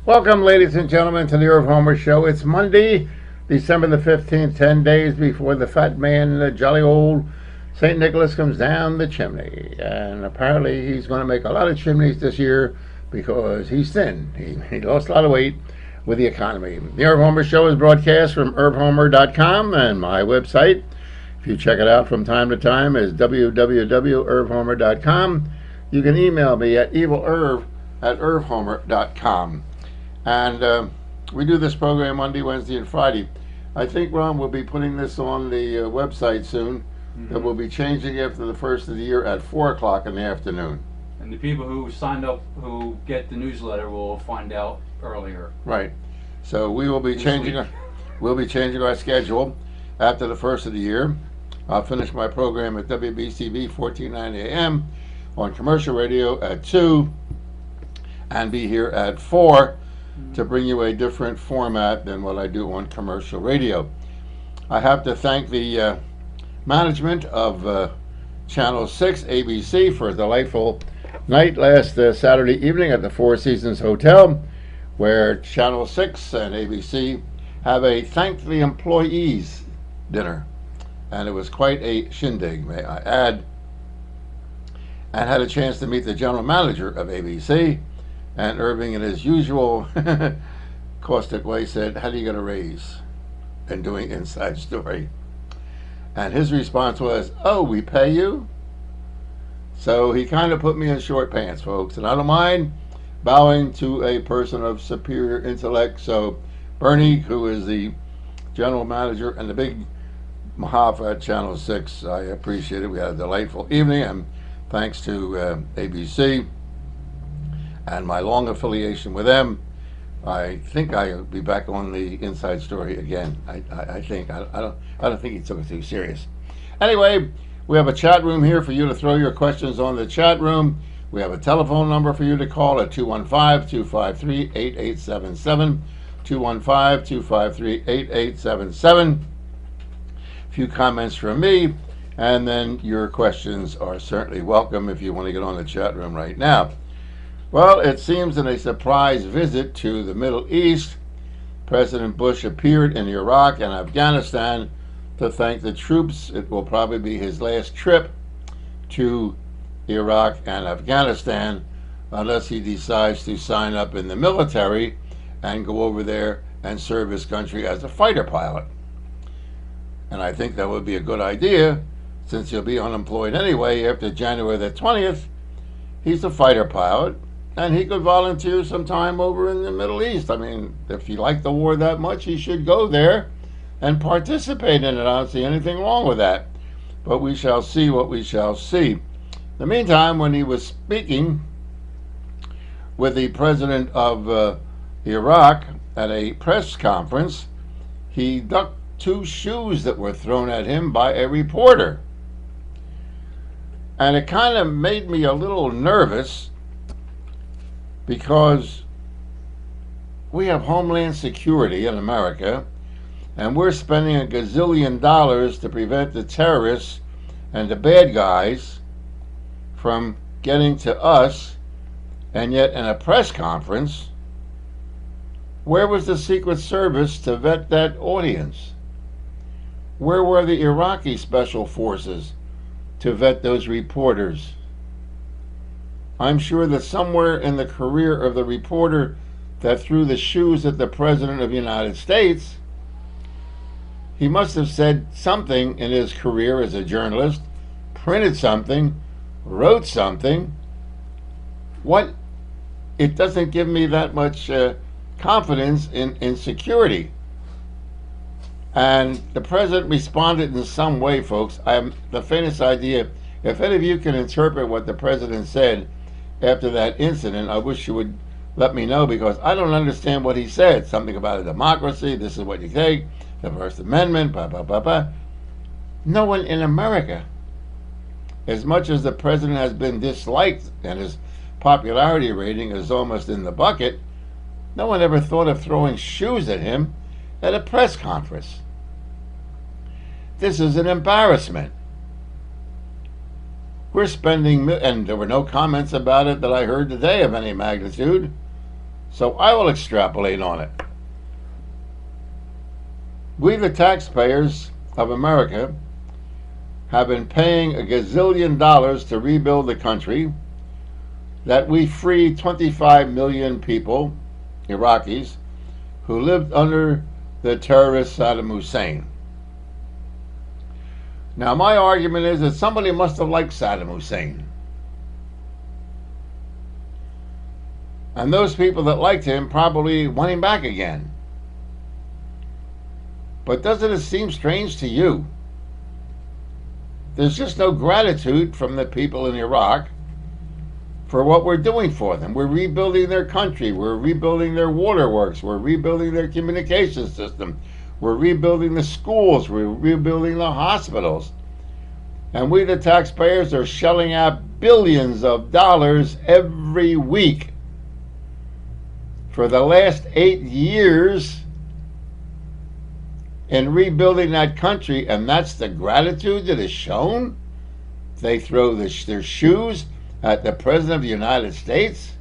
Welcome, ladies and gentlemen, to the Irv Homer Show. It's Monday, December the 15th, 10 days before the fat man, the jolly old St. Nicholas, comes down the chimney. And apparently he's going to make a lot of chimneys this year because he's thin. He lost a lot of weight with the economy. The Irv Homer Show is broadcast from irvhomer.com, and my website, if you check it out from time to time, is www.irvhomer.com. You can email me at evilirv@irvhomer.com. And we do this program Monday, Wednesday, and Friday. I think, Ron, we'll be putting this on the website soon. That we'll be changing after the first of the year at 4 o'clock in the afternoon. And the people who signed up, who get the newsletter, will find out earlier. Right. So we will be changing our schedule after the first of the year. I'll finish my program at WBCB 1490 AM on commercial radio at 2 and be here at 4 to bring you a different format than what I do on commercial radio. I have to thank the management of Channel 6 ABC for a delightful night last Saturday evening at the Four Seasons Hotel, where Channel 6 and ABC have a Thank the Employees dinner. And it was quite a shindig, may I add. And had a chance to meet the general manager of ABC. And Irving, in his usual caustic way, said, "How do you get a raise?" And doing Inside Story. And his response was, "Oh, we pay you?" So he kind of put me in short pants, folks. And I don't mind bowing to a person of superior intellect. So Bernie, who is the general manager and the big Mahaf at Channel 6, I appreciate it. We had a delightful evening, and thanks to ABC and my long affiliation with them, I think I'll be back on the Inside Story again. I think I don't think he took it too serious. Anyway, we have a chat room here for you to throw your questions on the chat room. We have a telephone number for you to call at 215-253-8877. 215-253-8877. A few comments from me, and then your questions are certainly welcome if you want to get on the chat room right now. Well, it seems in a surprise visit to the Middle East, President Bush appeared in Iraq and Afghanistan to thank the troops. It will probably be his last trip to Iraq and Afghanistan unless he decides to sign up in the military and go over there and serve his country as a fighter pilot. And I think that would be a good idea, since he'll be unemployed anyway after January the 20th. He's a fighter pilot, and he could volunteer some time over in the Middle East. I mean, if he liked the war that much, he should go there and participate in it. I don't see anything wrong with that. But we shall see what we shall see. In the meantime, when he was speaking with the president of Iraq at a press conference, he ducked 2 shoes that were thrown at him by a reporter. And it kind of made me a little nervous, because we have Homeland Security in America, and we're spending $1 gazillion to prevent the terrorists and the bad guys from getting to us, and yet in a press conference, where was the Secret Service to vet that audience? Where were the Iraqi Special Forces to vet those reporters? I'm sure that somewhere in the career of the reporter that threw the shoes at the President of the United States, he must have said something in his career as a journalist, printed something, wrote something. What? It doesn't give me that much confidence in security. And the President responded in some way, folks. I have the faintest idea. If any of you can interpret what the President said after that incident, I wish you would let me know, because I don't understand what he said. Something about a democracy, this is what you take, the First Amendment, blah, blah, blah, blah. No one in America, as much as the President has been disliked and his popularity rating is almost in the bucket, no one ever thought of throwing shoes at him at a press conference. This is an embarrassment. We're spending, and there were no comments about it that I heard today of any magnitude. So I will extrapolate on it. We, the taxpayers of America, have been paying a gazillion dollars to rebuild the country, that we freed 25 million people, Iraqis, who lived under the terrorist Saddam Hussein. Now, my argument is that somebody must have liked Saddam Hussein. And those people that liked him probably want him back again. But doesn't it seem strange to you? There's just no gratitude from the people in Iraq for what we're doing for them. We're rebuilding their country. We're rebuilding their waterworks. We're rebuilding their communication system. We're rebuilding the schools. We're rebuilding the hospitals. And we, the taxpayers, are shelling out billions of dollars every week for the last 8 years in rebuilding that country. And that's the gratitude that is shown? They throw their shoes at the President of the United States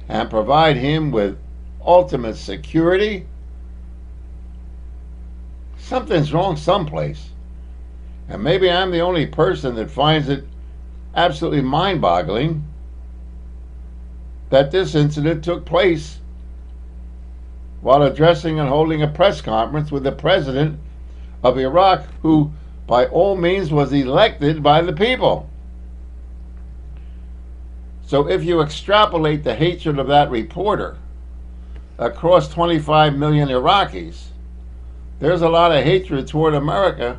and provide him with ultimate security? Something's wrong someplace. And maybe I'm the only person that finds it absolutely mind-boggling that this incident took place while addressing and holding a press conference with the president of Iraq, who by all means was elected by the people. So if you extrapolate the hatred of that reporter across 25 million Iraqis, there's a lot of hatred toward America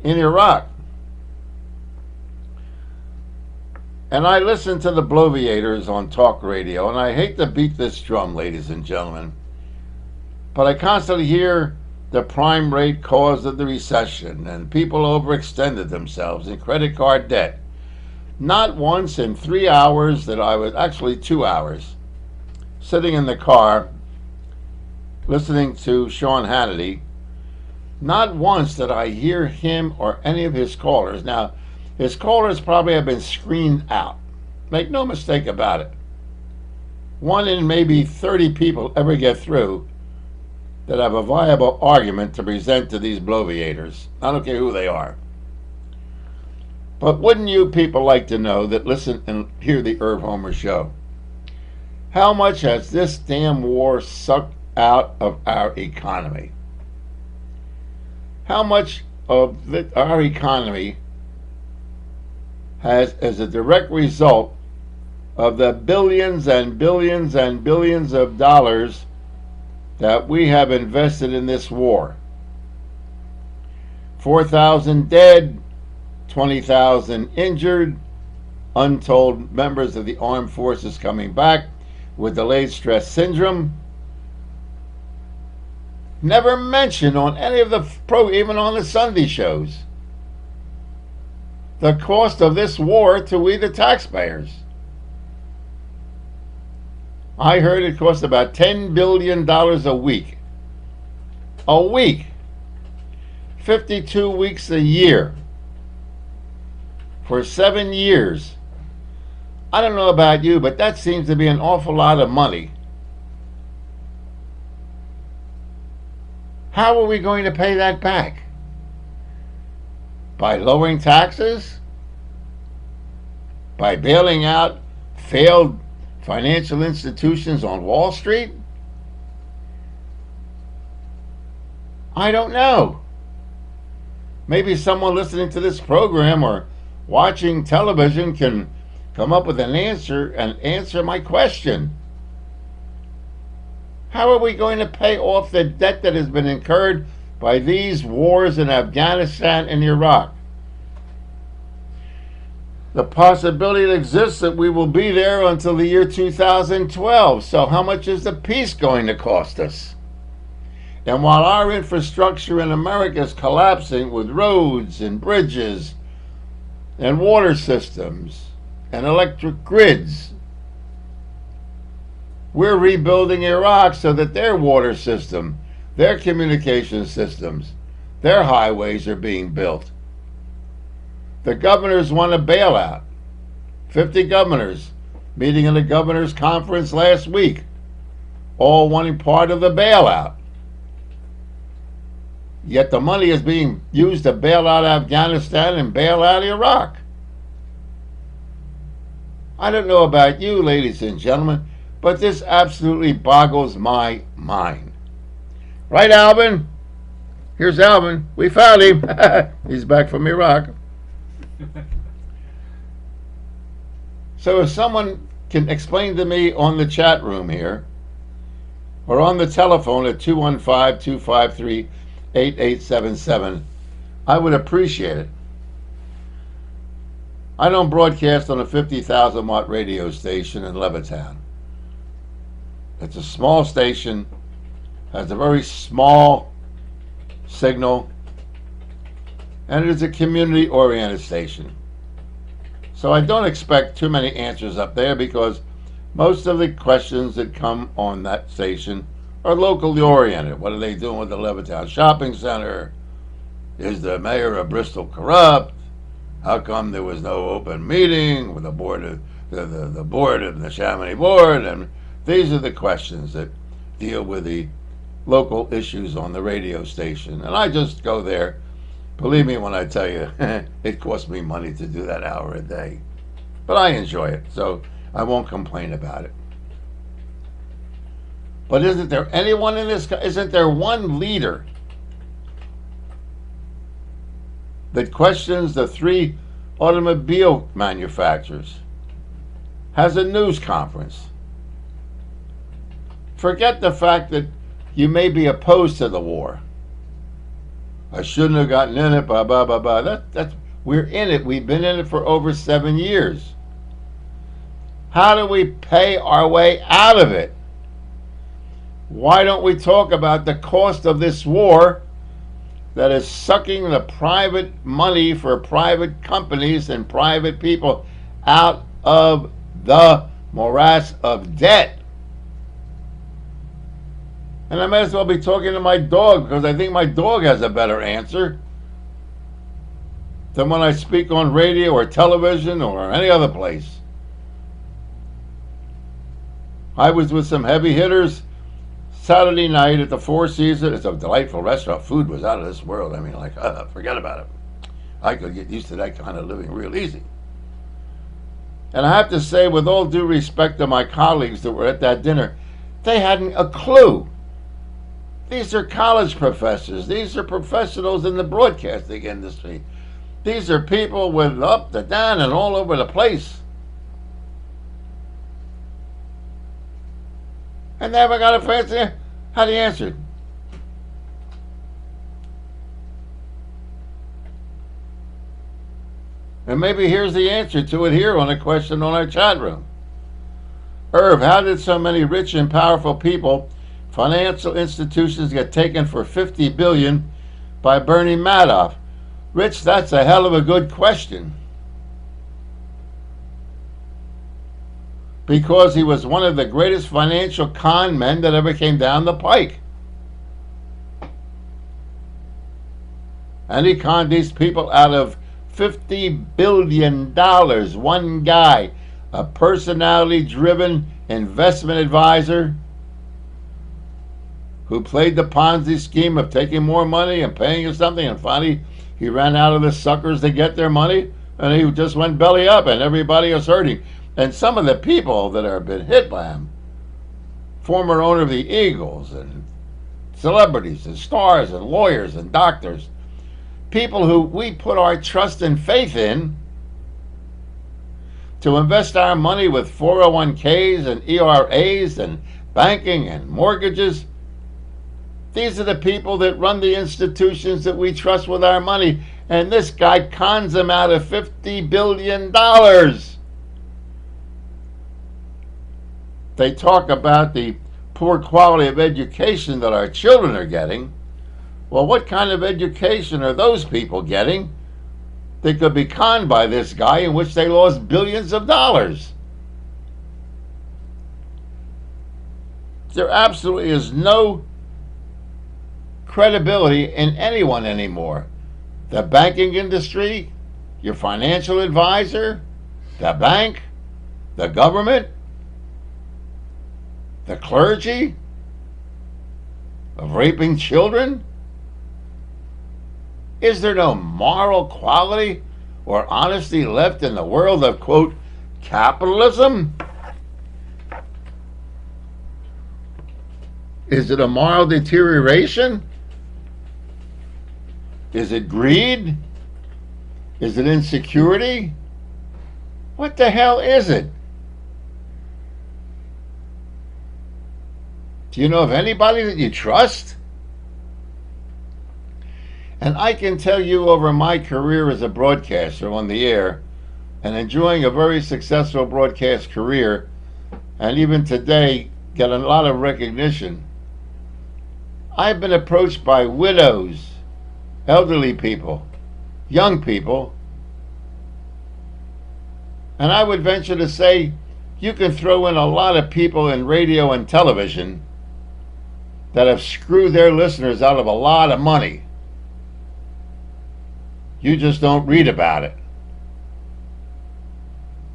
in Iraq. And I listen to the bloviators on talk radio, and I hate to beat this drum, ladies and gentlemen, but I constantly hear the prime rate caused of the recession, and people overextended themselves in credit card debt. Not once in 3 hours that I was, actually 2 hours, sitting in the car listening to Sean Hannity, not once did I hear him or any of his callers. Now, his callers probably have been screened out. Make no mistake about it. 1 in maybe 30 people ever get through that have a viable argument to present to these bloviators. I don't care who they are. But wouldn't you people like to know that listen and hear the Irv Homer show? How much has this damn war sucked out of our economy? How much of our economy has, as a direct result of the billions and billions and billions of dollars that we have invested in this war? 4,000 dead, 20,000 injured, untold members of the armed forces coming back with delayed stress syndrome. Never mentioned on any of the even on the Sunday shows, the cost of this war to we the taxpayers. I heard it cost about $10 billion a week. A week. 52 weeks a year. For 7 years. I don't know about you, but that seems to be an awful lot of money. How are we going to pay that back? By lowering taxes? By bailing out failed financial institutions on Wall Street? I don't know. Maybe someone listening to this program or watching television can come up with an answer and answer my question. How are we going to pay off the debt that has been incurred by these wars in Afghanistan and Iraq? The possibility exists that we will be there until the year 2012. So how much is the peace going to cost us? And while our infrastructure in America is collapsing with roads and bridges and water systems and electric grids, we're rebuilding Iraq so that their water system, their communication systems, their highways are being built. The governors want a bailout. 50 governors meeting in the governor's conference last week, all wanting part of the bailout. Yet the money is being used to bail out Afghanistan and bail out Iraq. I don't know about you, ladies and gentlemen, but this absolutely boggles my mind. Right, Alvin? Here's Alvin. We found him. He's back from Iraq. So if someone can explain to me on the chat room here, or on the telephone at 215-253-8877, I would appreciate it. I don't broadcast on a 50,000 watt radio station in Levittown. It's a small station, has a very small signal, and it is a community oriented station. So I don't expect too many answers up there because most of the questions that come on that station are locally oriented. What are they doing with the Levittown Shopping Center? Is the mayor of Bristol corrupt? How come there was no open meeting with the board of the board of the Chamonix board? And these are the questions that deal with the local issues on the radio station. And I just go there. Believe me when I tell you, it costs me money to do that hour a day. But I enjoy it, so I won't complain about it. But isn't there anyone in this? Isn't there one leader that questions the 3 automobile manufacturers? Has a news conference. Forget the fact that you may be opposed to the war. I shouldn't have gotten in it, blah, blah, blah, blah. We're in it. We've been in it for over 7 years. How do we pay our way out of it? Why don't we talk about the cost of this war that is sucking the private money for private companies and private people out of the morass of debt? And I might as well be talking to my dog because I think my dog has a better answer than when I speak on radio or television or any other place. I was with some heavy hitters Saturday night at the Four Seasons. It's a delightful restaurant. Food was out of this world. I mean, like, forget about it. I could get used to that kind of living real easy. And I have to say, with all due respect to my colleagues that were at that dinner, they hadn't a clue. These are college professors. These are professionals in the broadcasting industry. These are people with up to down and all over the place. And they haven't got a fancy. How do you answer it? And maybe here's the answer to it here on a question on our chat room. Irv, how did so many rich and powerful people, financial institutions get taken for $50 billion by Bernie Madoff? Rich, that's a hell of a good question. Because he was one of the greatest financial con men that ever came down the pike. And he conned these people out of $50 billion. One guy, a personality-driven investment advisor who played the Ponzi scheme of taking more money and paying you something, and finally he ran out of the suckers to get their money, and he just went belly up, and everybody was hurting. And some of the people that have been hit by him, former owner of the Eagles, and celebrities, and stars, and lawyers, and doctors, people who we put our trust and faith in to invest our money with 401ks and ERAs and banking and mortgages. These are the people that run the institutions that we trust with our money. And this guy cons them out of $50 billion. They talk about the poor quality of education that our children are getting. Well, what kind of education are those people getting that could be conned by this guy in which they lost billions of dollars? There absolutely is no credibility in anyone anymore. The banking industry, your financial advisor, the bank, The government? The clergy? Of raping children? Is there no moral quality or honesty left in the world of, quote, capitalism? Is it a moral deterioration? Is it greed? Is it insecurity? What the hell is it? Do you know of anybody that you trust? And I can tell you, over my career as a broadcaster on the air and enjoying a very successful broadcast career, and even today get a lot of recognition, I've been approached by widows, elderly people, young people, and I would venture to say you can throw in a lot of people in radio and television that have screwed their listeners out of a lot of money. You just don't read about it.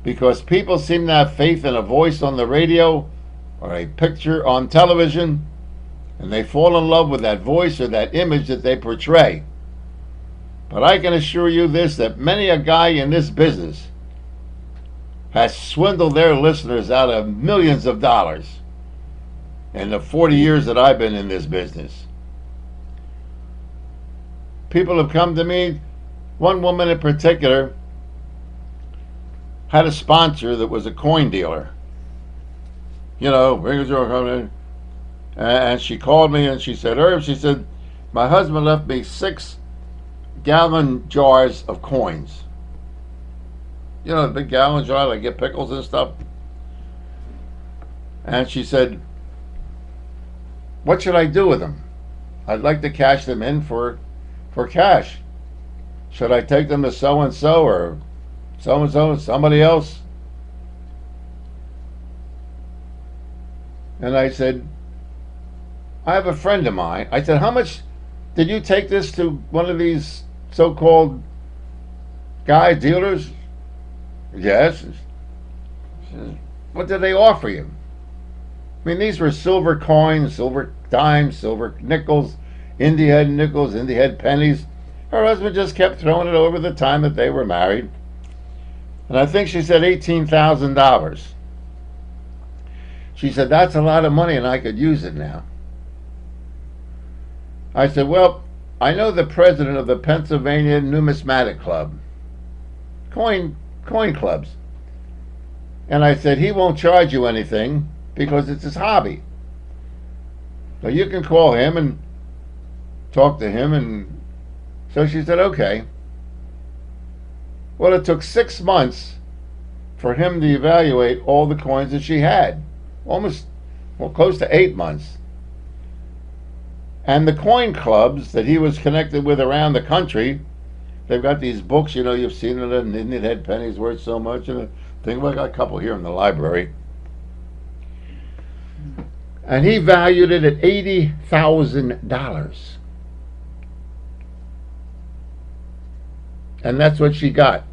Because people seem to have faith in a voice on the radio or a picture on television, and they fall in love with that voice or that image that they portray. But I can assure you this, that many a guy in this business has swindled their listeners out of millions of dollars in the 40 years that I've been in this business. People have come to me. One woman in particular had a sponsor that was a coin dealer. You know, bring your coming in. And she called me and she said, Irv, she said, my husband left me 6-gallon jars of coins. You know, the big gallon jar, they get pickles and stuff. And she said, what should I do with them? I'd like to cash them in for cash. Should I take them to so-and-so or so-and-so, somebody else? And I said, I have a friend of mine. I said, how much did you take this to one of these so-called guy dealers? Yes. What did they offer you? I mean, these were silver coins, silver dimes, silver nickels, India head nickels, India head pennies. Her husband just kept throwing it over the time that they were married. And I think she said $18,000. She said, that's a lot of money and I could use it now. I said, well, I know the president of the Pennsylvania Numismatic Club, coin clubs. And I said, he won't charge you anything because it's his hobby. So you can call him and talk to him. And so she said, okay. Well, it took 6 months for him to evaluate all the coins that she had. Close to 8 months. And the coin clubs that he was connected with around the country, they've got these books, you know, you've seen it, an Indian head pennies worth so much, and a thing. Well, I got a couple here in the library. And he valued it at $80,000. And that's what she got.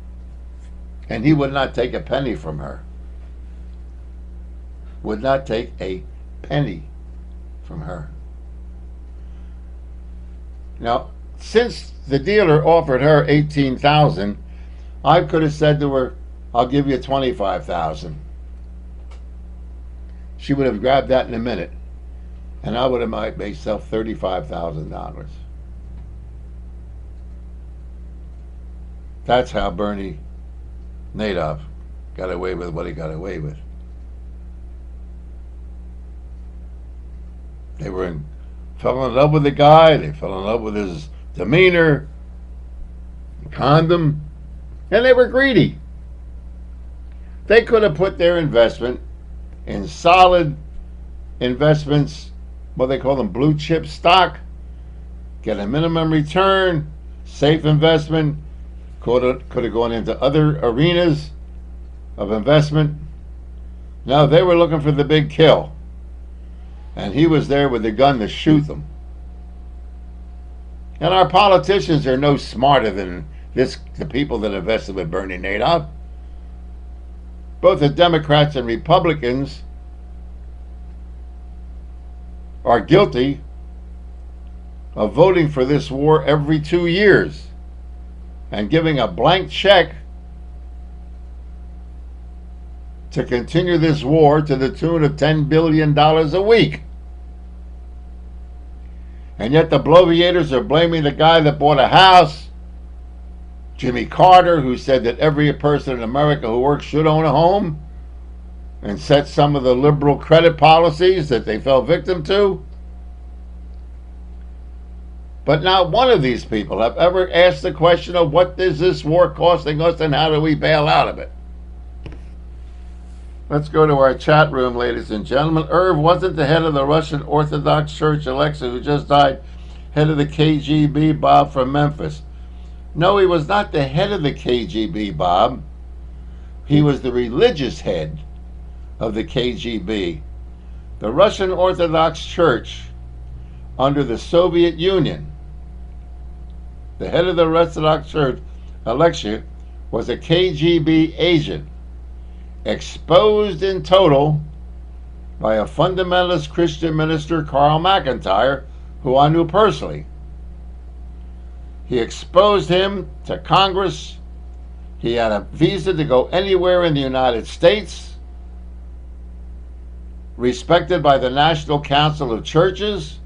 And he would not take a penny from her. Would not take a penny from her. Now, since the dealer offered her $18,000, I could have said to her, I'll give you $25,000. She would have grabbed that in a minute, and I would have made myself $35,000. That's how Bernie Madoff got away with what he got away with. They fell in love with the guy, they fell in love with his demeanor, conned him, and they were greedy. They could have put their investment in solid investments, what they call them blue chip stock, get a minimum return, safe investment, could have gone into other arenas of investment. No, they were looking for the big kill. And he was there with the gun to shoot them. And our politicians are no smarter than the people that invested with Bernie Madoff. both the Democrats and Republicans are guilty of voting for this war every 2 years and giving a blank check to continue this war to the tune of $10 billion a week. And yet the bloviators are blaming the guy that bought a house, Jimmy Carter, who said that every person in America who works should own a home, and set some of the liberal credit policies that they fell victim to. But not one of these people have ever asked the question of what is this war costing us and how do we bail out of it? Let's go to our chat room, ladies and gentlemen. Irv wasn't the head of the Russian Orthodox Church, Alexa, who just died, head of the KGB, Bob from Memphis. No, he was not the head of the KGB, Bob. He was the religious head of the KGB. The Russian Orthodox Church under the Soviet Union, the head of the Orthodox Church, Alexa, was a KGB agent, exposed in total by a fundamentalist Christian minister, Carl McIntyre, who I knew personally. He exposed him to Congress. He had a visa to go anywhere in the United States, respected by the National Council of Churches.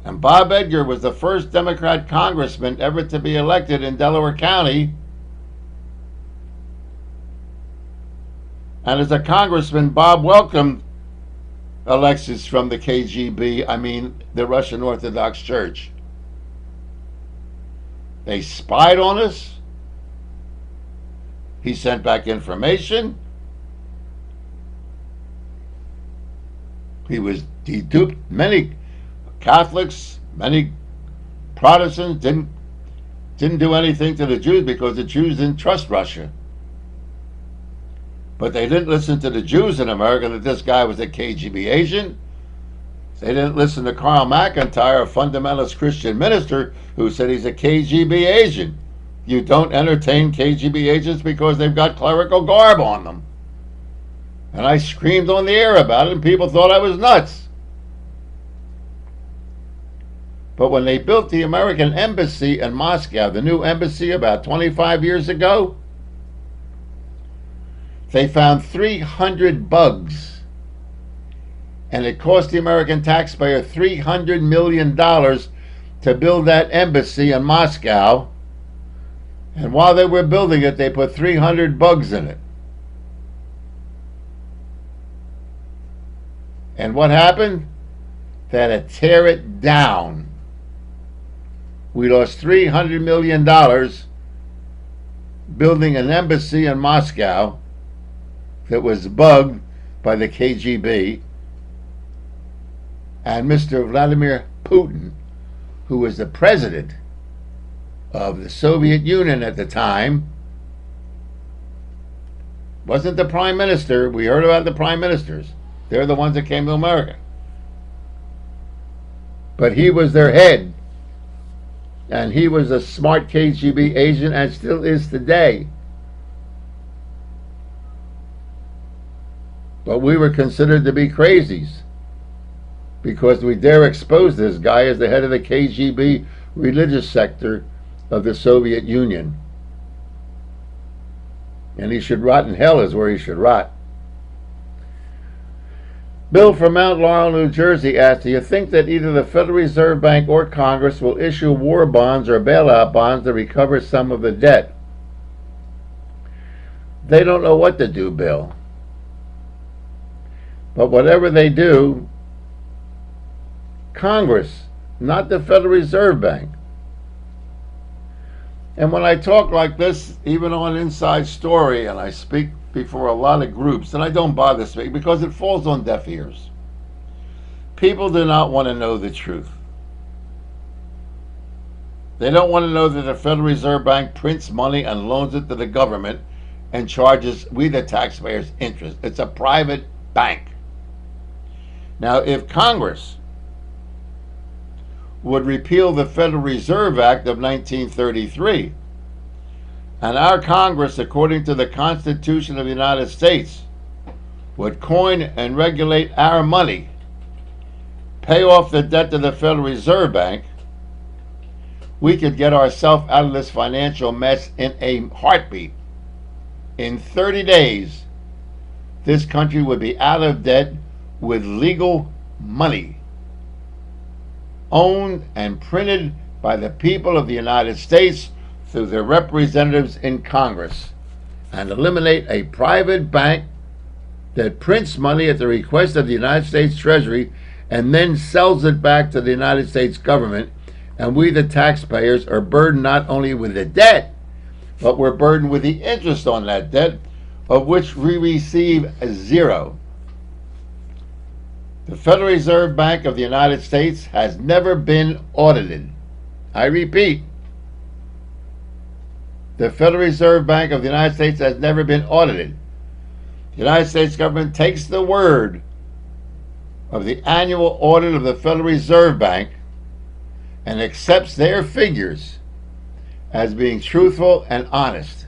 And Bob Edgar was the first Democrat congressman ever to be elected in Delaware County. And as a congressman, Bob welcomed Alexis from the KGB, the Russian Orthodox Church. They spied on us. He sent back information. He duped many Catholics, many Protestants, didn't do anything to the Jews because the Jews didn't trust Russia. But they didn't listen to the Jews in America that this guy was a KGB agent. They didn't listen to Carl McIntyre, a fundamentalist Christian minister, who said he's a KGB agent. You don't entertain KGB agents because they've got clerical garb on them. And I screamed on the air about it, and people thought I was nuts. But when they built the American embassy in Moscow, the new embassy about 25 years ago, they found 300 bugs. And it cost the American taxpayer $300 million to build that embassy in Moscow. And while they were building it, they put 300 bugs in it. And what happened? They had to tear it down. We lost $300 million building an embassy in Moscow that was bugged by the KGB. And Mr. Vladimir Putin, who was the president of the Soviet Union at the time, wasn't the prime minister. We heard about the prime ministers. They're the ones that came to America. But he was their head. And he was a smart KGB agent and still is today. But we were considered to be crazies because we dare expose this guy as the head of the KGB religious sector of the Soviet Union. And he should rot in hell is where he should rot. Bill from Mount Laurel, New Jersey asked, do you think that either the Federal Reserve Bank or Congress will issue war bonds or bailout bonds to recover some of the debt? They don't know what to do, Bill. But whatever they do, Congress, not the Federal Reserve Bank. And when I talk like this, even on Inside Story, and I speak before a lot of groups, and I don't bother speaking because it falls on deaf ears. People do not want to know the truth. They don't want to know that the Federal Reserve Bank prints money and loans it to the government and charges we the taxpayers interest. It's a private bank. Now, if Congress would repeal the Federal Reserve Act of 1933 And our Congress, according to the Constitution of the United States, would coin and regulate our money, pay off the debt to the Federal Reserve Bank, we could get ourselves out of this financial mess in a heartbeat. In 30 days, this country would be out of debt with legal money, owned and printed by the people of the United States through their representatives in Congress, and eliminate a private bank that prints money at the request of the United States Treasury and then sells it back to the United States government, and we, the taxpayers, are burdened not only with the debt, but we're burdened with the interest on that debt, of which we receive zero. The Federal Reserve Bank of the United States has never been audited. I repeat, the Federal Reserve Bank of the United States has never been audited. The United States government takes the word of the annual audit of the Federal Reserve Bank and accepts their figures as being truthful and honest.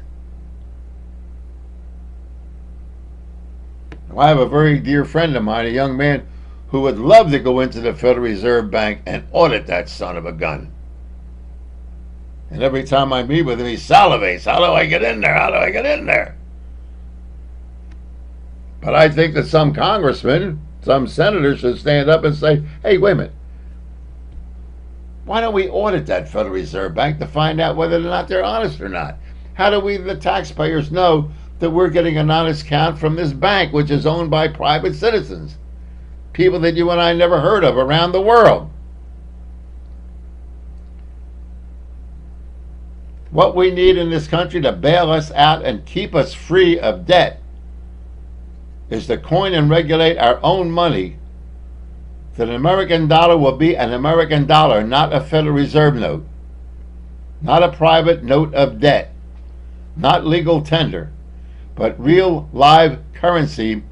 I have a very dear friend of mine, a young man, who would love to go into the Federal Reserve Bank and audit that son of a gun. And every time I meet with him, he salivates. How do I get in there? How do I get in there? But I think that some congressmen, some senators should stand up and say, hey, wait a minute. Why don't we audit that Federal Reserve Bank to find out whether or not they're honest or not? How do we, the taxpayers, know that we're getting an honest count from this bank, which is owned by private citizens? People that you and I never heard of around the world. What we need in this country to bail us out and keep us free of debt is to coin and regulate our own money, that an American dollar will be an American dollar, not a Federal Reserve note, not a private note of debt, not legal tender, but real live currency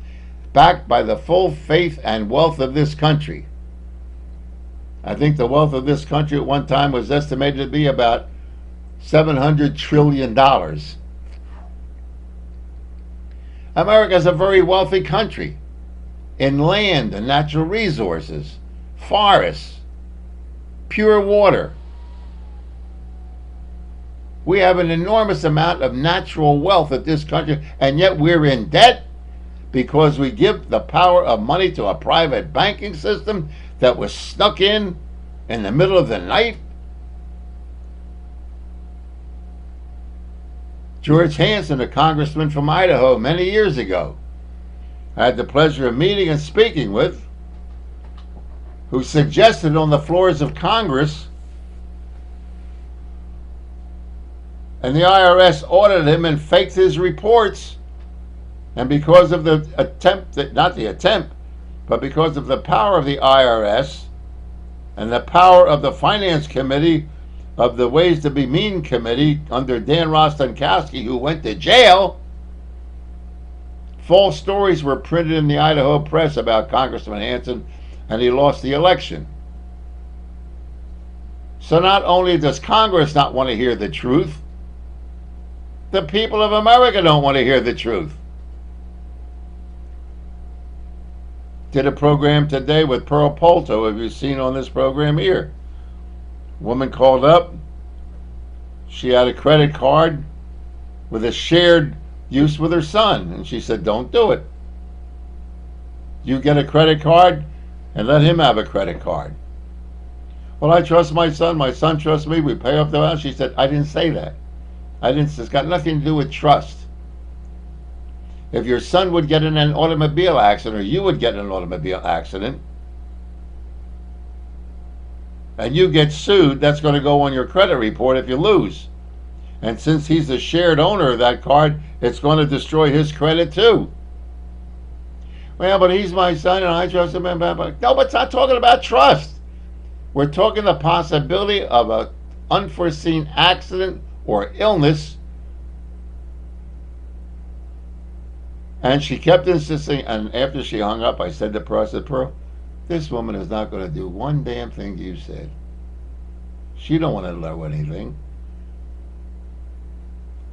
backed by the full faith and wealth of this country. I think the wealth of this country at one time was estimated to be about $700 trillion. America is a very wealthy country in land and natural resources, forests, pure water. We have an enormous amount of natural wealth at this country, and yet we're in debt because we give the power of money to a private banking system that was snuck in the middle of the night. George Hansen, a congressman from Idaho many years ago, I had the pleasure of meeting and speaking with, who suggested on the floors of Congress, and the IRS audited him and faked his reports, and because of the attempt, not the attempt, but because of the power of the IRS and the power of the Finance Committee of the Ways to Be Mean Committee under Dan Rostenkowski, who went to jail, false stories were printed in the Idaho press about Congressman Hansen, and he lost the election. So not only does Congress not want to hear the truth, the people of America don't want to hear the truth. Did a program today with Pearl Polto, have you seen on this program here? Woman called up. She had a credit card with a shared use with her son, and she said, don't do it. You get a credit card and let him have a credit card. Well, I trust my son trusts me, we pay off the house. She said, I didn't say that. It's got nothing to do with trust. If your son would get in an automobile accident, or you would get in an automobile accident, and you get sued, that's going to go on your credit report if you lose. And since he's the shared owner of that card, it's going to destroy his credit too. Well, but he's my son and I trust him. No, but it's not talking about trust. We're talking the possibility of an unforeseen accident or illness. And she kept insisting, and after she hung up, I said to Pearl, I said, Pearl, this woman is not going to do one damn thing you said. She don't want to know anything.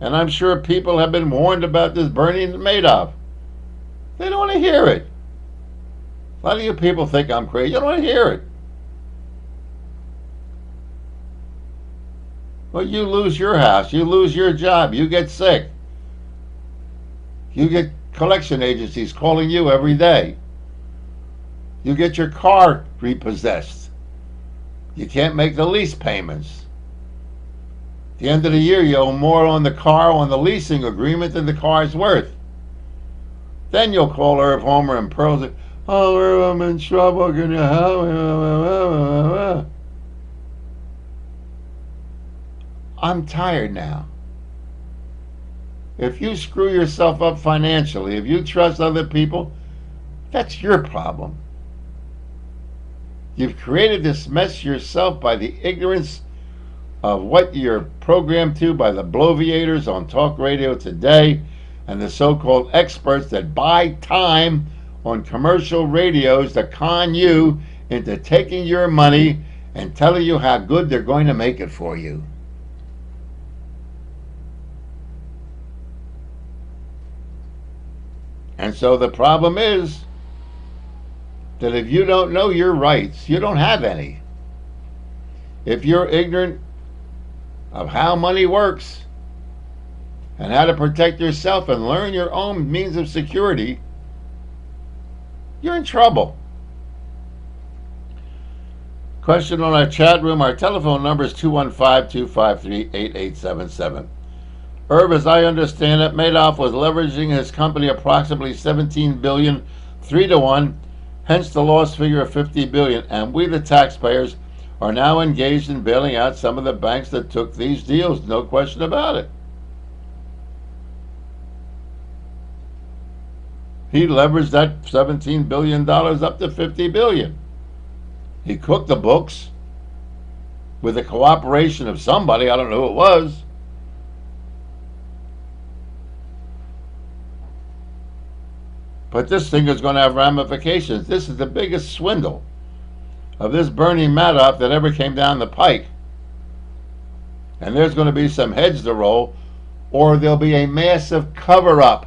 And I'm sure people have been warned about this Bernie Madoff. They don't want to hear it. A lot of you people think I'm crazy. You don't want to hear it. Well, you lose your house. You lose your job. You get sick. You get collection agencies calling you every day. You get your car repossessed. You can't make the lease payments. At the end of the year, you owe more on the car on the leasing agreement than the car's worth. Then you'll call Irv Homer and Pearl and say, "Oh, Irv, I'm in trouble. Can you help me?" I'm tired now. If you screw yourself up financially, if you trust other people, that's your problem. You've created this mess yourself by the ignorance of what you're programmed to by the bloviators on talk radio today and the so-called experts that buy time on commercial radios to con you into taking your money and telling you how good they're going to make it for you. And so the problem is that if you don't know your rights, you don't have any. If you're ignorant of how money works and how to protect yourself and learn your own means of security, you're in trouble. Question on our chat room. Our telephone number is 215-253-8877. Irv, as I understand it, Madoff was leveraging his company approximately $17 billion, 3-to-1, hence the loss figure of $50 billion, and we, the taxpayers, are now engaged in bailing out some of the banks that took these deals. No question about it. He leveraged that $17 billion up to $50 billion. He cooked the books with the cooperation of somebody, I don't know who it was. But this thing is going to have ramifications. This is the biggest swindle of this Bernie Madoff that ever came down the pike. And there's going to be some heads to roll, or there'll be a massive cover-up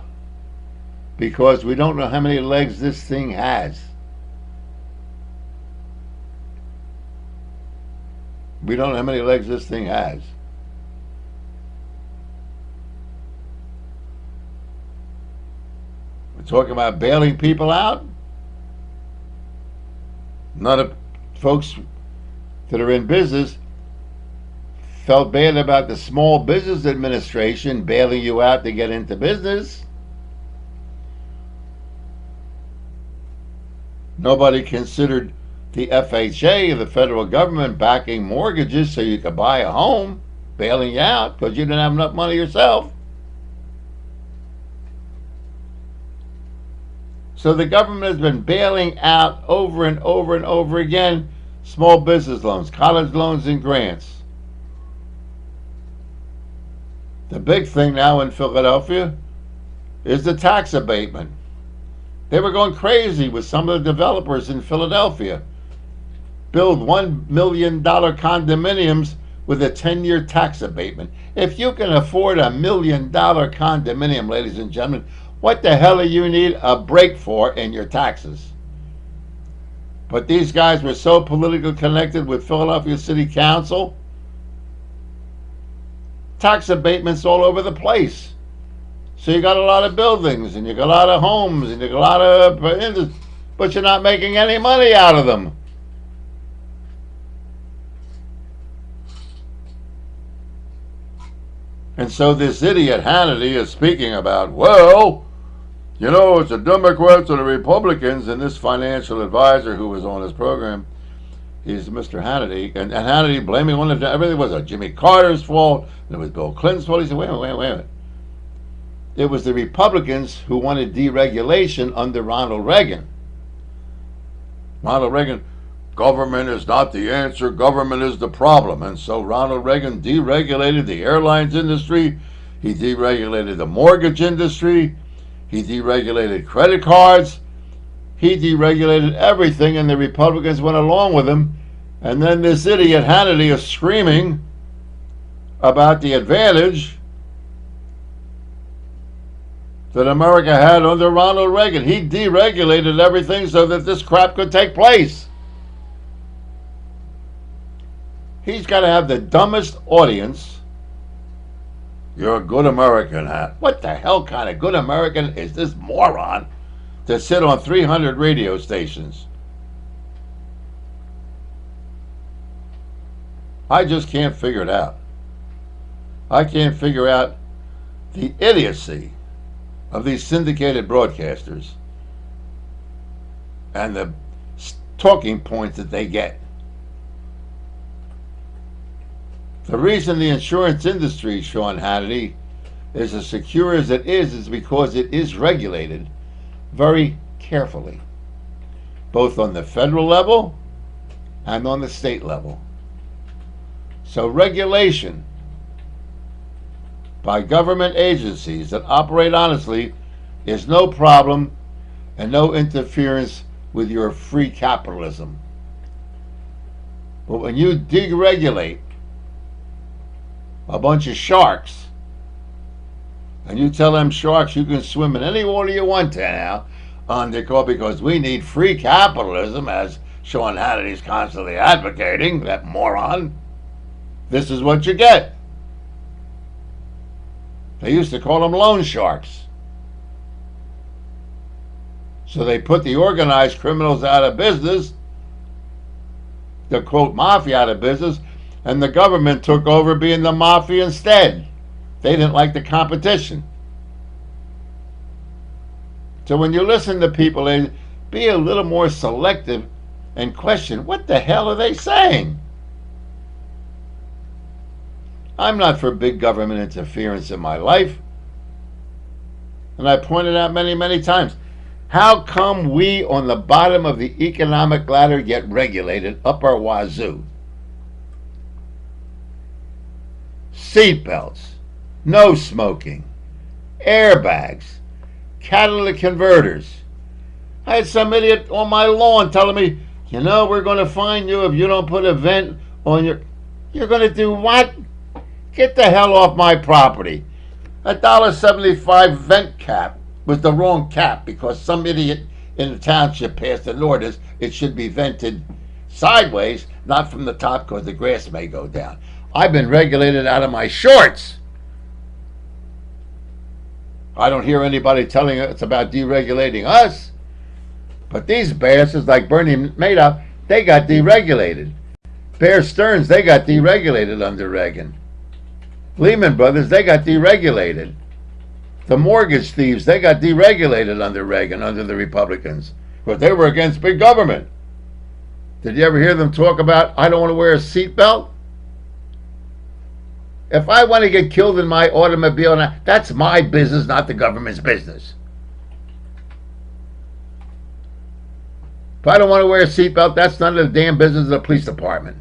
because we don't know how many legs this thing has. We don't know how many legs this thing has. We're talking about bailing people out. None of folks that are in business felt bad about the Small Business Administration bailing you out to get into business. Nobody considered the FHA, the federal government, backing mortgages so you could buy a home, bailing you out because you didn't have enough money yourself. So the government has been bailing out over and over and over again small business loans, college loans, and grants. The big thing now in Philadelphia is the tax abatement. They were going crazy with some of the developers in Philadelphia. Build $1 million condominiums with a 10-year tax abatement. If you can afford $1 million condominium, ladies and gentlemen, what the hell do you need a break for in your taxes? But these guys were so politically connected with Philadelphia City Council. Tax abatements all over the place. So you got a lot of buildings, and you got a lot of homes, and you got a lot of, but you're not making any money out of them. And so this idiot Hannity is speaking about, well, you know, it's the Democrats or the Republicans, and this financial advisor who was on his program, he's Mr. Hannity, and Hannity blaming one of them, everything was Jimmy Carter's fault, and it was Bill Clinton's fault. He said, wait a minute. It was the Republicans who wanted deregulation under Ronald Reagan. Ronald Reagan, government is not the answer, government is the problem. And so Ronald Reagan deregulated the airlines industry, he deregulated the mortgage industry, he deregulated credit cards, he deregulated everything, and the Republicans went along with him. And then this idiot Hannity is screaming about the advantage that America had under Ronald Reagan. He deregulated everything so that this crap could take place. He's got to have the dumbest audience. You're a good American, huh? What the hell kind of good American is this moron to sit on 300 radio stations? I just can't figure it out. I can't figure out the idiocy of these syndicated broadcasters and the talking points that they get. The reason the insurance industry, Sean Hannity, is as secure as it is because it is regulated very carefully, both on the federal level and on the state level. So regulation by government agencies that operate honestly is no problem and no interference with your free capitalism. But when you deregulate a bunch of sharks and you tell them sharks you can swim in any water you want to now because we need free capitalism, as Sean Hannity's constantly advocating, that moron, this is what you get. They used to call them loan sharks. So they put the organized criminals out of business, the quote mafia out of business, and the government took over being the mafia instead. They didn't like the competition. So when you listen to people, be a little more selective and question, what the hell are they saying? I'm not for big government interference in my life. And I pointed out many, many times, how come we on the bottom of the economic ladder get regulated up our wazoo? Seatbelts, no smoking, airbags, catalytic converters. I had some idiot on my lawn telling me, we're going to fine you if you don't put a vent on your... You're going to do what? Get the hell off my property. $1.75 vent cap was the wrong cap because some idiot in the township passed an ordinance it should be vented sideways, not from the top because the grass may go down. I've been regulated out of my shorts. I don't hear anybody telling us about deregulating us. But these bastards like Bernie Madoff, they got deregulated. Bear Stearns, they got deregulated under Reagan. Lehman Brothers, they got deregulated. The mortgage thieves, they got deregulated under Reagan, under the Republicans. But they were against big government. Did you ever hear them talk about, I don't want to wear a seatbelt? If I want to get killed in my automobile, that's my business, not the government's business. If I don't want to wear a seatbelt, that's none of the damn business of the police department.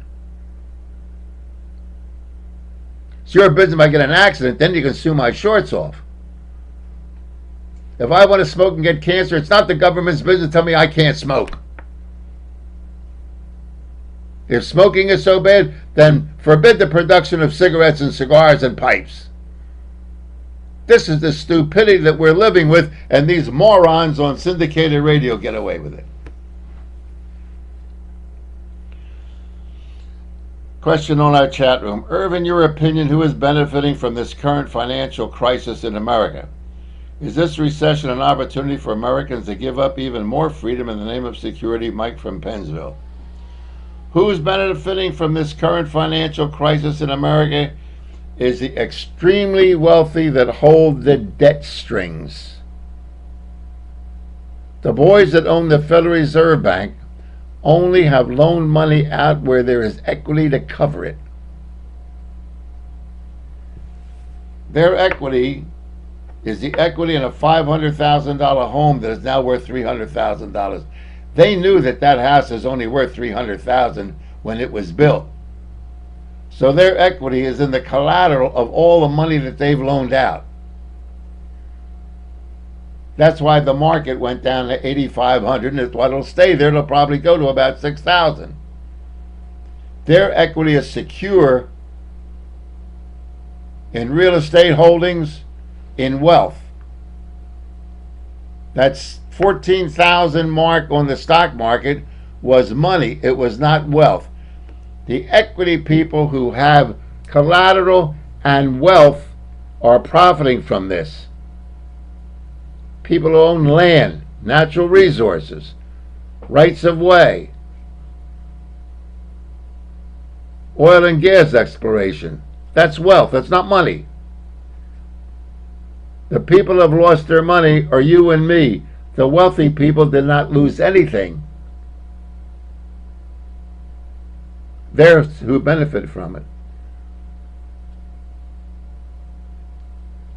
It's your business if I get in an accident, then you can sue my shorts off. If I want to smoke and get cancer, it's not the government's business to tell me I can't smoke. If smoking is so bad, then forbid the production of cigarettes and cigars and pipes. This is the stupidity that we're living with, and these morons on syndicated radio get away with it. Question on our chat room. Irv, in your opinion, who is benefiting from this current financial crisis in America? Is this recession an opportunity for Americans to give up even more freedom in the name of security? Mike from Pennsville. Who's benefiting from this current financial crisis in America is the extremely wealthy that hold the debt strings. The boys that own the Federal Reserve Bank only have loaned money out where there is equity to cover it. Their equity is the equity in a $500,000 home that is now worth $300,000. They knew that that house is only worth $300,000 when it was built. So their equity is in the collateral of all the money that they've loaned out. That's why the market went down to 8,500, and it's why it'll stay there. It'll probably go to about 6,000. Their equity is secure in real estate holdings, in wealth. That's 14,000 mark on the stock market was money. It was not wealth. The equity people who have collateral and wealth are profiting from this. People who own land, natural resources, rights of way, oil and gas exploration. That's wealth. That's not money. The people who have lost their money are you and me. The wealthy people did not lose anything. They're who benefit from it.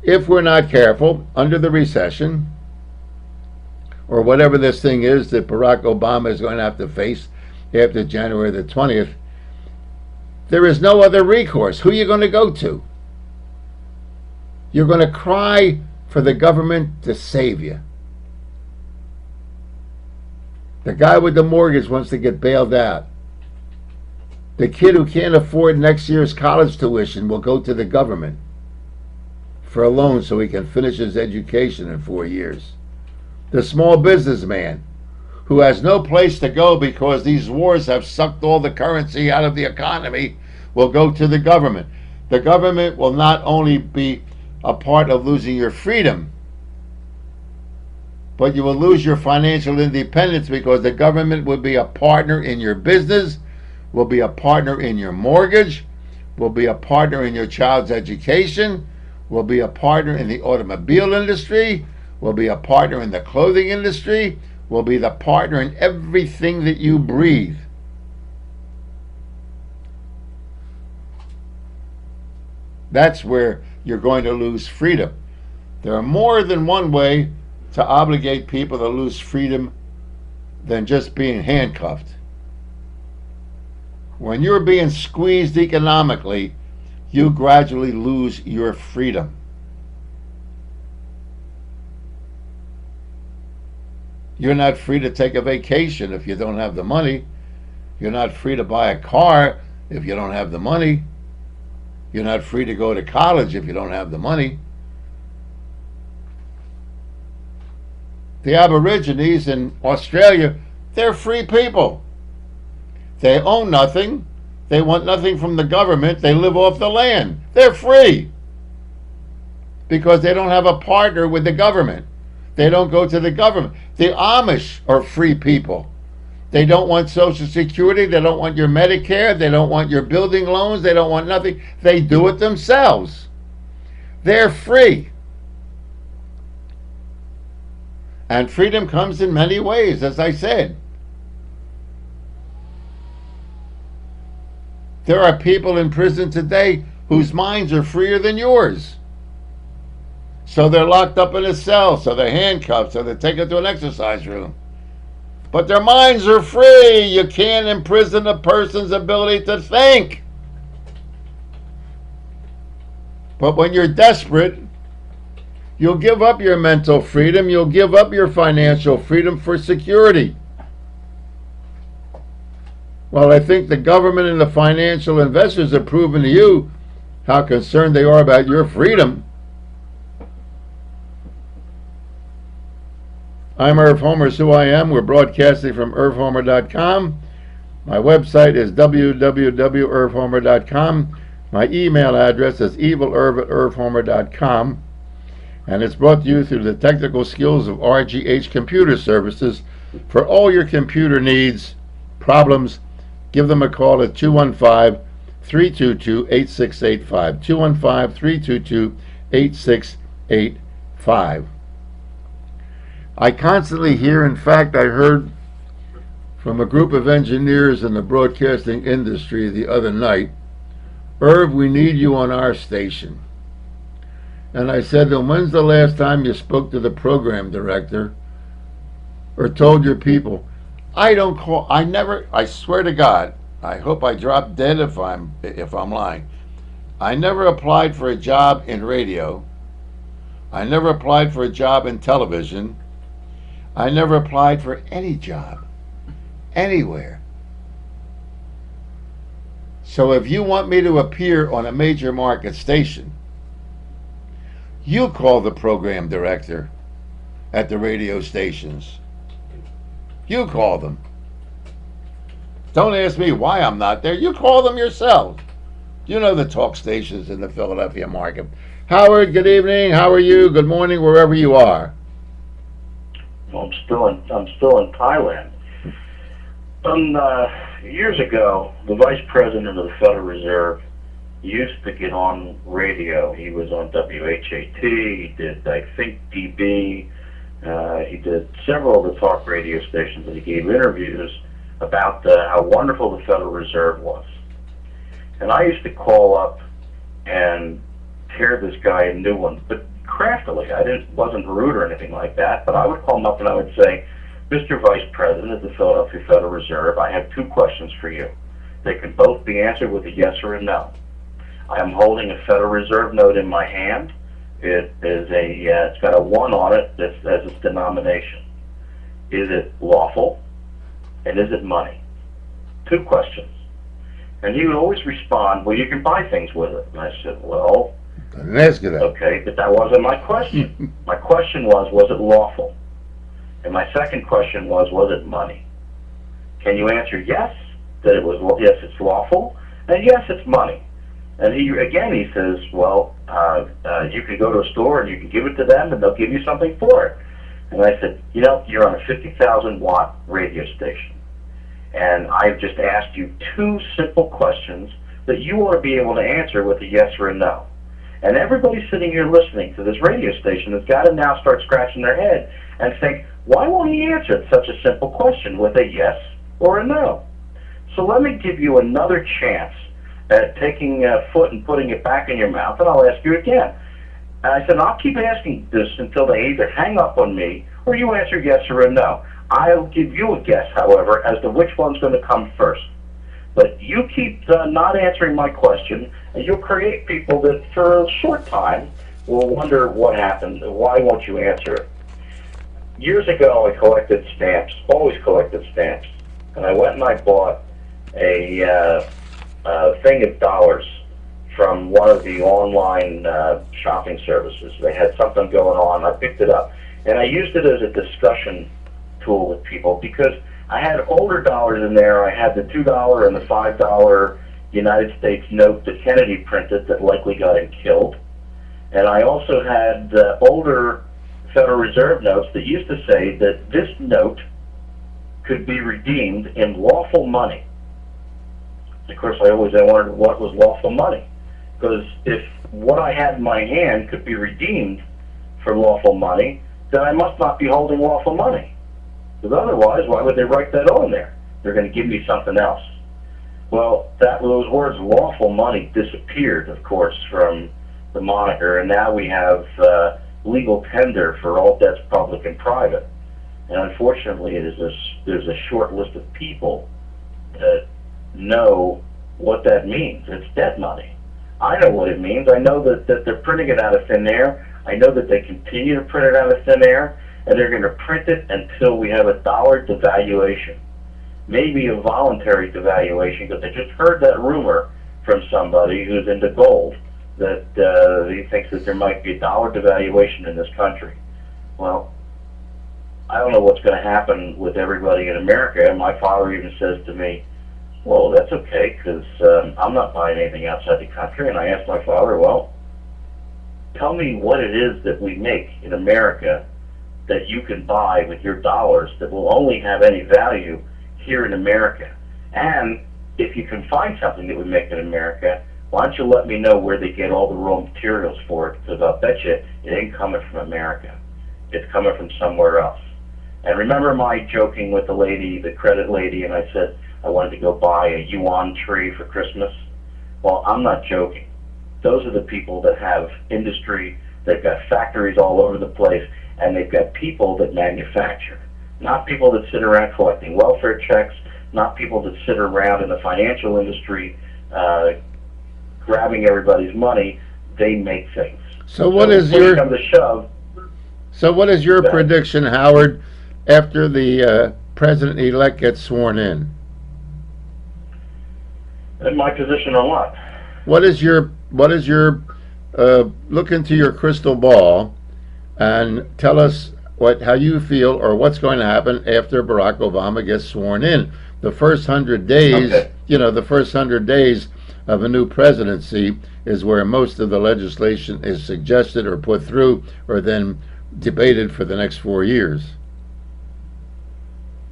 If we're not careful, under the recession, or whatever this thing is that Barack Obama is going to have to face after January the 20th, there is no other recourse. Who are you going to go to? You're going to cry for the government to save you. The guy with the mortgage wants to get bailed out. The kid who can't afford next year's college tuition will go to the government for a loan so he can finish his education in 4 years. The small businessman who has no place to go because these wars have sucked all the currency out of the economy will go to the government. The government will not only be a part of losing your freedom, but you will lose your financial independence because the government will be a partner in your business, will be a partner in your mortgage, will be a partner in your child's education, will be a partner in the automobile industry, will be a partner in the clothing industry, will be the partner in everything that you breathe. That's where you're going to lose freedom. There are more than one way to obligate people to lose freedom than just being handcuffed. When you're being squeezed economically, you gradually lose your freedom. You're not free to take a vacation if you don't have the money. You're not free to buy a car if you don't have the money. You're not free to go to college if you don't have the money. The Aborigines in Australia, they're free people. They own nothing. They want nothing from the government. They live off the land. They're free because they don't have a partner with the government. They don't go to the government. The Amish are free people. They don't want Social Security. They don't want your Medicare. They don't want your building loans. They don't want nothing. They do it themselves. They're free. And freedom comes in many ways, as I said. There are people in prison today whose minds are freer than yours. So they're locked up in a cell, so they're handcuffed, so they're taken to an exercise room. But their minds are free. You can't imprison a person's ability to think. But when you're desperate, you'll give up your mental freedom, you'll give up your financial freedom for security. Well, I think the government and the financial investors have proven to you how concerned they are about your freedom. I'm Irv Homer, is who I am. We're broadcasting from irvhomer.com. My website is www.irvhomer.com. My email address is evilirv@irvhomer.com. And it's brought to you through the technical skills of RGH Computer Services. For all your computer needs, problems, give them a call at 215-322-8685. 215-322-8685. I constantly hear, in fact, I heard from a group of engineers in the broadcasting industry the other night, Irv, we need you on our station. And I said, then when's the last time you spoke to the program director or told your people? I swear to God, I hope I drop dead if I'm lying. I never applied for a job in radio. I never applied for a job in television. I never applied for any job, anywhere. So if you want me to appear on a major market station, you call the program director. at the radio stations. You call them. Don't ask me why I'm not there. You call them yourself. You know the talk stations in the Philadelphia market. Howard, good evening. How are you? Good morning, wherever you are. Well, I'm still in Thailand. Years ago, the vice president of the Federal Reserve used to get on radio. He was on WHAT. He did, I think, DB. He did several of the talk radio stations, and he gave interviews about how wonderful the Federal Reserve was. And I used to call up and tear this guy a new one, but craftily. Wasn't rude or anything like that, but I would call him up and I would say, Mr. Vice President of the Philadelphia Federal Reserve, I have two questions for you. They can both be answered with a yes or a no. I am holding a Federal Reserve note in my hand. It's got a 1 on it as its denomination. Is it lawful? And is it money? Two questions. And he would always respond, well, you can buy things with it. And I said, well, okay, but that wasn't my question. My question was it lawful? And my second question was it money? Can you answer yes, that yes, it's lawful, and yes, it's money? And he says, well, you can go to a store and you can give it to them and they'll give you something for it. And I said, you're on a 50,000 watt radio station. And I've just asked you two simple questions that you ought to be able to answer with a yes or a no. And everybody sitting here listening to this radio station has got to now start scratching their head and think, why won't he answer such a simple question with a yes or a no? So let me give you another chance at taking a foot and putting it back in your mouth, and I'll ask you again. And I said, I'll keep asking this until they either hang up on me or you answer yes or a no. I'll give you a guess, however, as to which one's going to come first. But you keep not answering my question, and you'll create people that for a short time will wonder what happened. Why won't you answer it? Years ago, I collected stamps, always collected stamps. And I went and I bought a thing of dollars from one of the online shopping services. They had something going on. I picked it up. And I used it as a discussion tool with people because I had older dollars in there. I had the $2 and the $5 United States note that Kennedy printed that likely got him killed. And I also had older Federal Reserve notes that used to say that this note could be redeemed in lawful money. Of course, I wondered what was lawful money. Because if what I had in my hand could be redeemed for lawful money, then I must not be holding lawful money. Because otherwise, why would they write that on there? They're going to give me something else. Well, those words lawful money disappeared, of course, from the moniker, and now we have legal tender for all debts public and private. And unfortunately, there's a short list of people that know what that means. It's debt money. I know what it means. I know that they're printing it out of thin air. I know that they continue to print it out of thin air, and they're going to print it until we have a dollar devaluation. Maybe a voluntary devaluation, because I just heard that rumor from somebody who's into gold that he thinks that there might be a dollar devaluation in this country. Well, I don't know what's going to happen with everybody in America. And my father even says to me, well, that's okay, because I'm not buying anything outside the country. And I asked my father, well, tell me what it is that we make in America that you can buy with your dollars that will only have any value here in America. And if you can find something that we make in America, why don't you let me know where they get all the raw materials for it, because I'll bet you it ain't coming from America. It's coming from somewhere else. And remember my joking with the lady, the credit lady, and I said I wanted to go buy a yuan tree for Christmas? Well, I'm not joking. Those are the people that have industry. They've got factories all over the place, and they've got people that manufacture. Not people that sit around collecting welfare checks, not people that sit around in the financial industry grabbing everybody's money. They make things. So what is your come to shove? So what is your prediction, Howard, after the president-elect gets sworn in? In my position on what? What is your look into your crystal ball and tell us how you feel or what's going to happen after Barack Obama gets sworn in. The first 100 days, Okay. the first 100 days of a new presidency is where most of the legislation is suggested or put through or then debated for the next 4 years.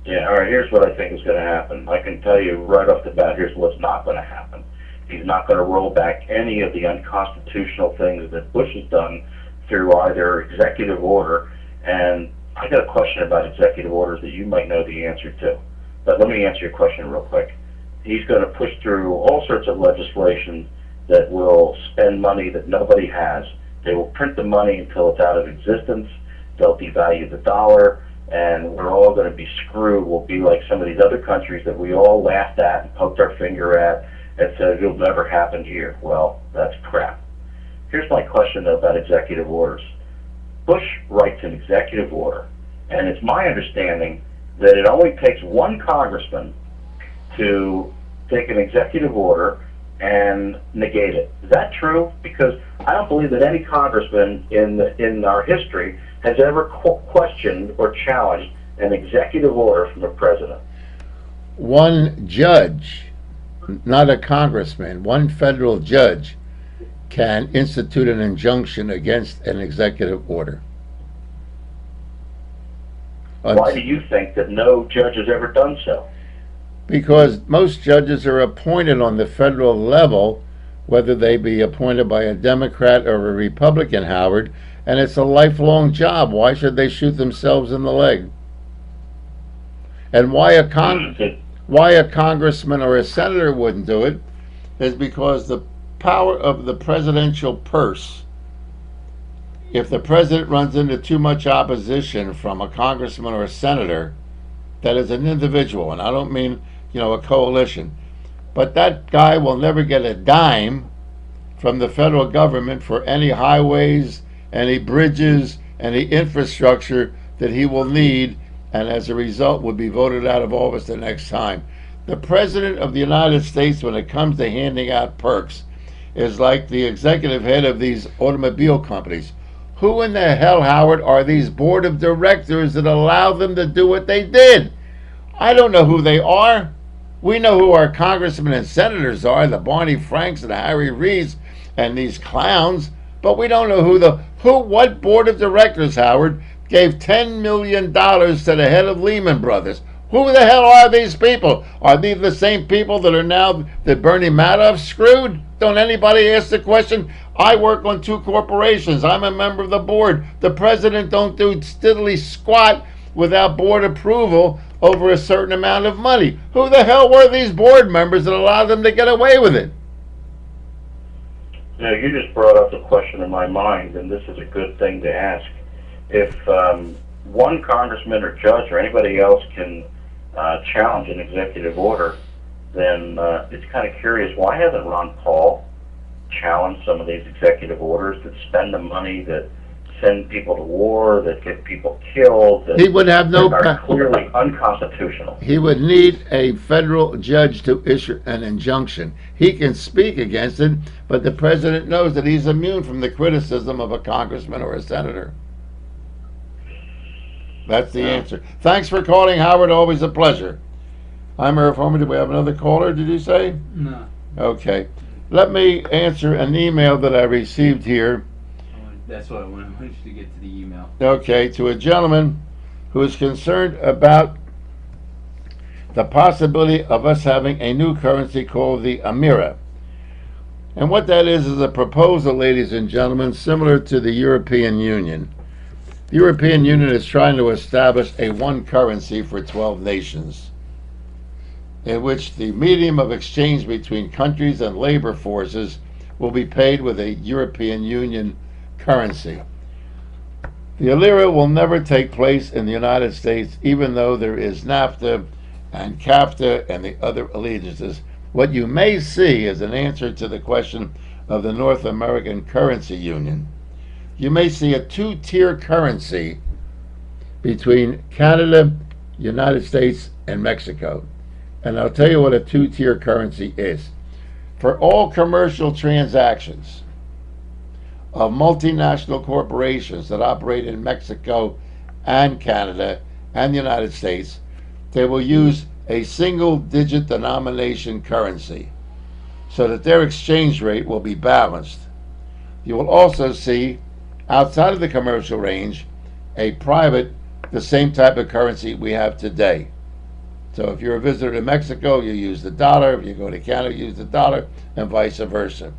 Yeah, all right, here's what I think is going to happen. I can tell you right off the bat, here's what's not going to happen. He's not going to roll back any of the unconstitutional things that Bush has done through either executive order, and I got a question about executive orders that you might know the answer to. But let me answer your question real quick. He's going to push through all sorts of legislation that will spend money that nobody has. They will print the money until it's out of existence. They'll devalue the dollar, and we're all going to be screwed. We'll be like some of these other countries that we all laughed at and poked our finger at and said it'll never happen here. Well, that's crap. Here's my question, though, about executive orders. Bush writes an executive order, and it's my understanding that it only takes one congressman to take an executive order and negate it. Is that true? Because I don't believe that any congressman in our history has ever questioned or challenged an executive order from the president. One judge, not a congressman, one federal judge can institute an injunction against an executive order. Why do you think that no judge has ever done so? Because most judges are appointed on the federal level, whether they be appointed by a Democrat or a Republican, Howard, and it's a lifelong job. Why should they shoot themselves in the leg? And why a congressman or a senator wouldn't do it is because the power of the presidential purse. If the president runs into too much opposition from a congressman or a senator, that is an individual, and I don't mean, a coalition, but that guy will never get a dime from the federal government for any highways, any bridges, any infrastructure that he will need, and as a result would be voted out of office the next time. The President of the United States, when it comes to handing out perks, is like the executive head of these automobile companies. Who in the hell, Howard, are these board of directors that allow them to do what they did? I don't know who they are. We know who our congressmen and senators are, the Barney Franks and the Harry Reids and these clowns, but we don't know what board of directors, Howard, gave $10 million to the head of Lehman Brothers. Who the hell are these people? Are these the same people that are now that Bernie Madoff screwed? Don't anybody ask the question? I work on 2 corporations. I'm a member of the board. The president don't do diddly squat without board approval over a certain amount of money. Who the hell were these board members that allowed them to get away with it? You just brought up the question in my mind, and this is a good thing to ask. If one congressman or judge or anybody else can challenge an executive order, then it's kind of curious, why hasn't Ron Paul challenged some of these executive orders that spend the money, that send people to war, that get people killed, that he would have are clearly unconstitutional? He would need a federal judge to issue an injunction. He can speak against it, but the president knows that he's immune from the criticism of a congressman or a senator. That's the answer. Thanks for calling, Howard. Always a pleasure. I'm Irv Homer. Do we have another caller, did you say? No. Okay. Let me answer an email that I received here. That's what I wanted you to get to the email. Okay, to a gentleman who is concerned about the possibility of us having a new currency called the Amira. And what that is a proposal, ladies and gentlemen, similar to the European Union. The European Union is trying to establish a one currency for 12 nations, in which the medium of exchange between countries and labor forces will be paid with a European Union currency. The lira will never take place in the United States, even though there is NAFTA and CAFTA and the other allegiances. What you may see is an answer to the question of the North American Currency Union. You may see a 2-tier currency between Canada, United States, and Mexico. And I'll tell you what a 2-tier currency is. For all commercial transactions of multinational corporations that operate in Mexico and Canada and the United States, they will use a single-digit denomination currency so that their exchange rate will be balanced. You will also see, outside of the commercial range, a private, the same type of currency we have today. So if you're a visitor to Mexico, you use the dollar. If you go to Canada, you use the dollar, and vice versa.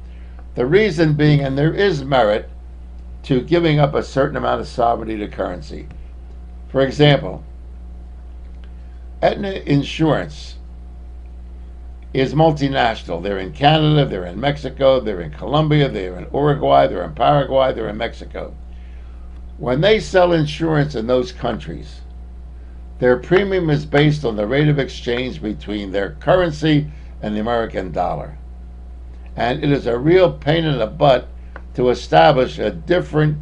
The reason being, and there is merit to giving up a certain amount of sovereignty to currency. For example, Aetna Insurance is multinational. They're in Canada, they're in Mexico, they're in Colombia, they're in Uruguay, they're in Paraguay, they're in Mexico. When they sell insurance in those countries, their premium is based on the rate of exchange between their currency and the American dollar. And it is a real pain in the butt to establish a different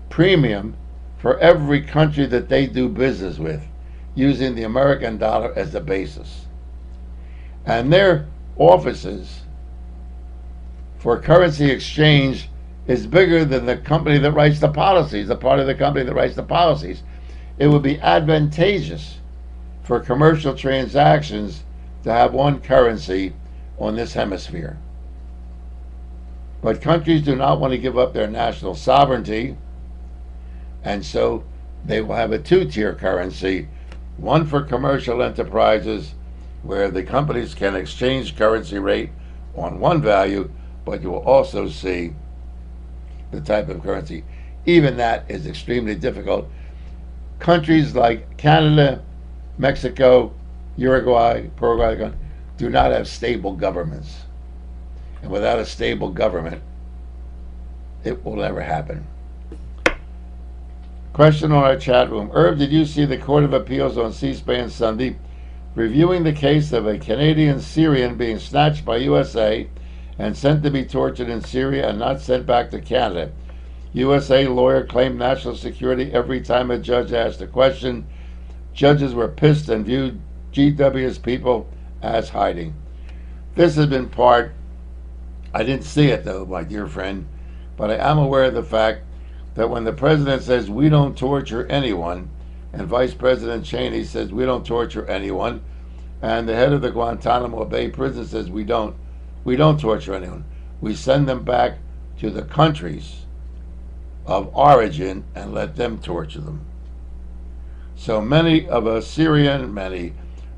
premium for every country that they do business with, using the American dollar as the basis. And their offices for currency exchange is bigger than the company that writes the policies, the part of the company that writes the policies. It would be advantageous for commercial transactions to have one currency on this hemisphere. But countries do not want to give up their national sovereignty, and so they will have a two-tier currency, one for commercial enterprises where the companies can exchange currency rate on one value, but you will also see the type of currency. Even that is extremely difficult. Countries like Canada, Mexico, Uruguay, Paraguay do not have stable governments. And without a stable government, it will never happen. Question on our chat room. Irv, did you see the Court of Appeals on C-SPAN Sunday reviewing the case of a Canadian Syrian being snatched by USA and sent to be tortured in Syria and not sent back to Canada? USA lawyer claimed national security every time a judge asked a question. Judges were pissed and viewed GW's people as hiding. This has been part, I didn't see it though, my dear friend, but I am aware of the fact that when the president says we don't torture anyone, and Vice President Cheney says we don't torture anyone, and the head of the Guantanamo Bay prison says we don't torture anyone. We send them back to the countries of origin and let them torture them. So many of us Syrian, many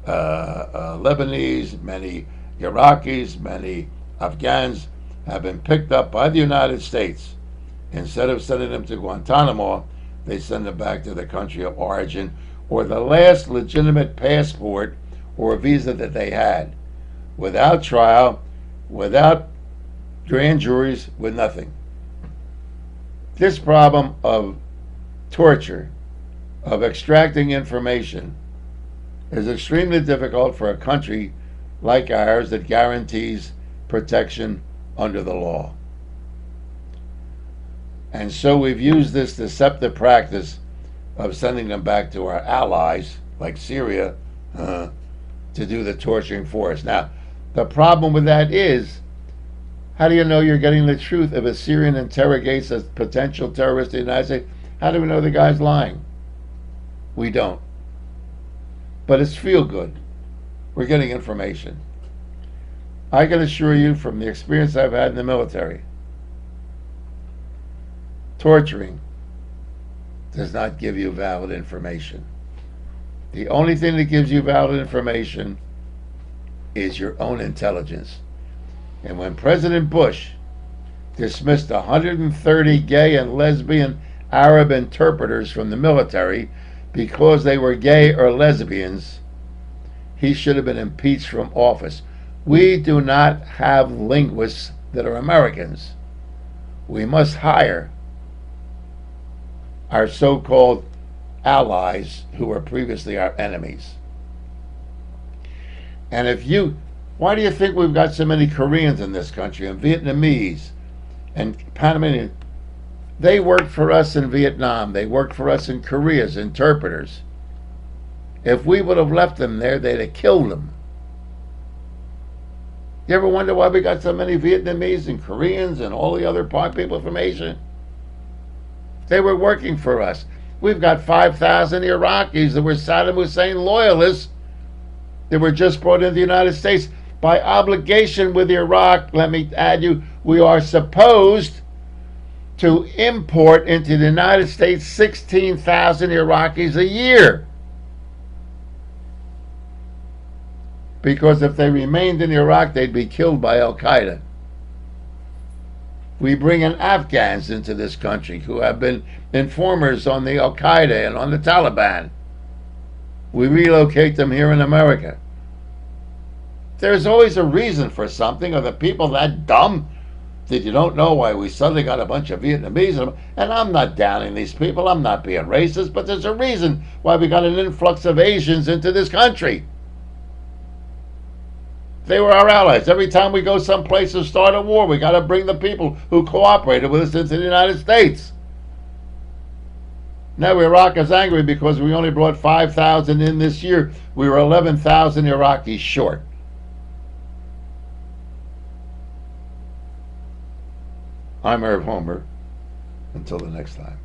Lebanese, many Iraqis, many Afghans have been picked up by the United States. Instead of sending them to Guantanamo, they send them back to the country of origin or the last legitimate passport or visa that they had, without trial, without grand juries, with nothing. This problem of torture, of extracting information, is extremely difficult for a country like ours that guarantees protection under the law. And so we've used this deceptive practice of sending them back to our allies, like Syria, to do the torturing for us. Now, the problem with that is, how do you know you're getting the truth? If a Syrian interrogates a potential terrorist in the United States, how do we know the guy's lying? We don't. But it's feel good. We're getting information. I can assure you from the experience I've had in the military, torturing does not give you valid information. The only thing that gives you valid information is your own intelligence. And when President Bush dismissed 130 gay and lesbian Arab interpreters from the military because they were gay or lesbians, he should have been impeached from office. We do not have linguists that are Americans. We must hire our so-called allies who were previously our enemies. And why do you think we've got so many Koreans in this country, and Vietnamese, and Panamanian? They worked for us in Vietnam. They worked for us in Korea as interpreters. If we would have left them there, they'd have killed them. You ever wonder why we got so many Vietnamese and Koreans and all the other people from Asia? They were working for us. We've got 5,000 Iraqis that were Saddam Hussein loyalists that were just brought into the United States. By obligation with Iraq, let me add you, we are supposed to import into the United States 16,000 Iraqis a year. Because if they remained in Iraq, they'd be killed by Al-Qaeda. We bring in Afghans into this country who have been informers on the Al-Qaeda and on the Taliban. We relocate them here in America. There's always a reason for something. Are the people that dumb that you don't know why we suddenly got a bunch of Vietnamese? And I'm not downing these people. I'm not being racist. But there's a reason why we got an influx of Asians into this country. They were our allies. Every time we go someplace to start a war, we got to bring the people who cooperated with us into the United States. Now Iraq is angry because we only brought 5,000 in this year. We were 11,000 Iraqis short. I'm Irv Homer. Until the next time.